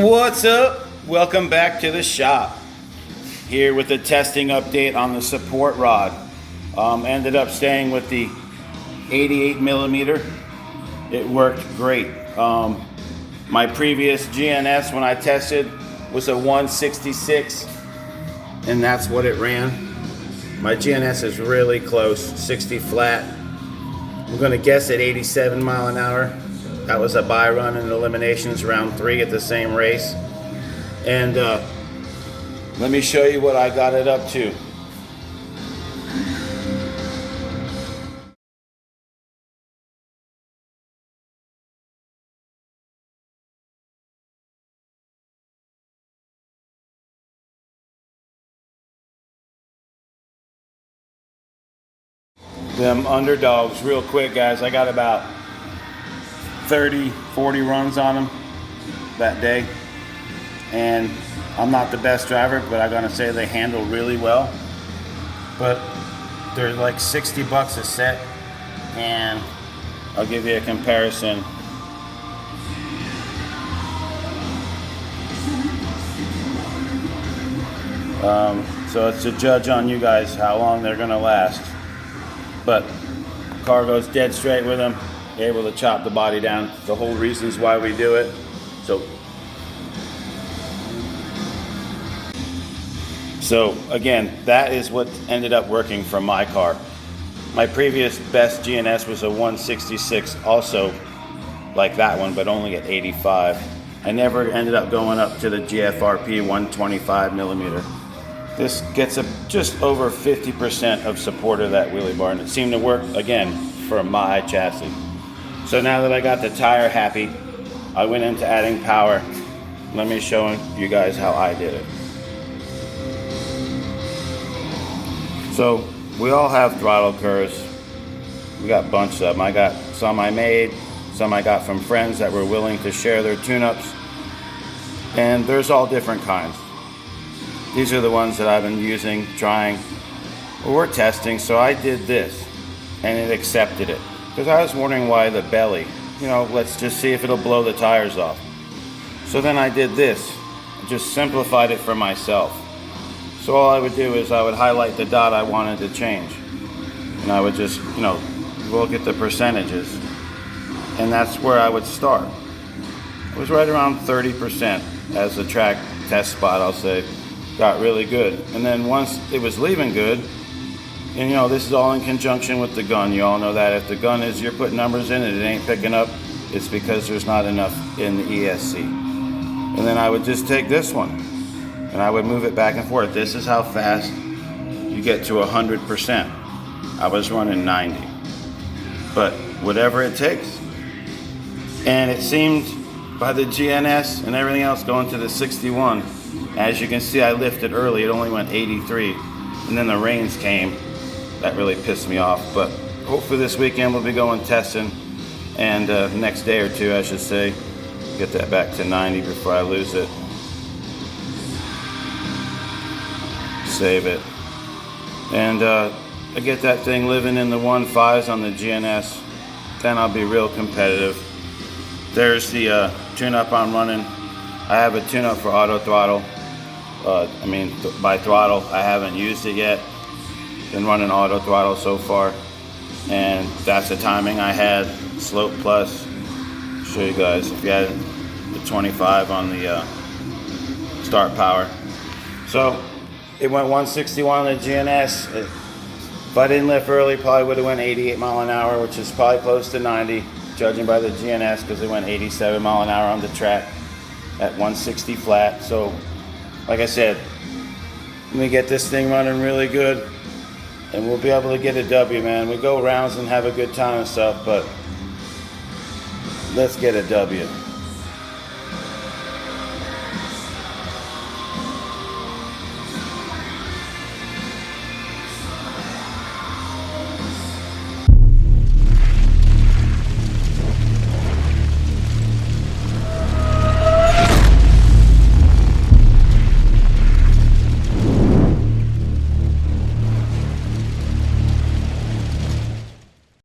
What's up? Welcome back to the shop. Here with a testing update on the support rod. Ended up staying with the 88 millimeter. It worked great. My previous GNS when I tested was a 166 and that's what it ran. My GNS is really close, 60 flat. I'm gonna guess at 87 mile an hour. That was a buy run and eliminations round 3 at the same race. And let me show you what I got it up to. Them underdogs real quick, guys. I got about 30, 40 runs on them that day. And I'm not the best driver, but I'm gonna say they handle really well. But they're like 60 bucks a set. And I'll give you a comparison. So it's a judge on you guys how long they're gonna last. But car goes dead straight with them, able to chop the body down. The whole reasons why we do it. So again, that is what ended up working for my car. My previous best GNS was a 166, also like that one, but only at 85. I never ended up going up to the GFRP 125 millimeter. This gets up just over 50% of support of that wheelie bar, and it seemed to work again for my chassis. So now that I got the tire happy, I went into adding power. Let me show you guys how I did it. So we all have throttle curves. We got bunches of them. I got some I made, some I got from friends that were willing to share their tune-ups, and there's all different kinds. These are the ones that I've been using, trying. Well, we're testing, so I did this, and it accepted it. Because I was wondering why the belly, let's just see if it'll blow the tires off. So then I did this, just simplified it for myself. So all I would do is I would highlight the dot I wanted to change. And I would just, look at the percentages. And that's where I would start. It was right around 30% as a track test spot, I'll say. Got really good. And then once it was leaving good, and this is all in conjunction with the gun. You all know that if the gun you're putting numbers in and it ain't picking up, it's because there's not enough in the ESC. And then I would just take this one and I would move it back and forth. This is how fast you get to 100%. I was running 90, but whatever it takes. And it seemed by the GNS and everything else going to the 61, as you can see, I lifted early. It only went 83, and then the rains came. That really pissed me off. But hopefully this weekend we'll be going testing, and next day or two, I should say, get that back to 90 before I lose it. Save it, and I get that thing living in the 1.5s on the GNS. Then I'll be real competitive. There's the tune-up I'm running. I have a tune-up for auto throttle. By throttle, I haven't used it yet. Been running auto throttle so far, and that's the timing I had. Slope plus. Show you guys if you had the 25 on the start power. So it went 161 on the GNS. If I didn't lift early, probably would have went 88 mile an hour, which is probably close to 90, judging by the GNS, because it went 87 mile an hour on the track at 160 flat. So like I said, let me get this thing running really good and we'll be able to get a W, man. We go rounds and have a good time and stuff, but let's get a W.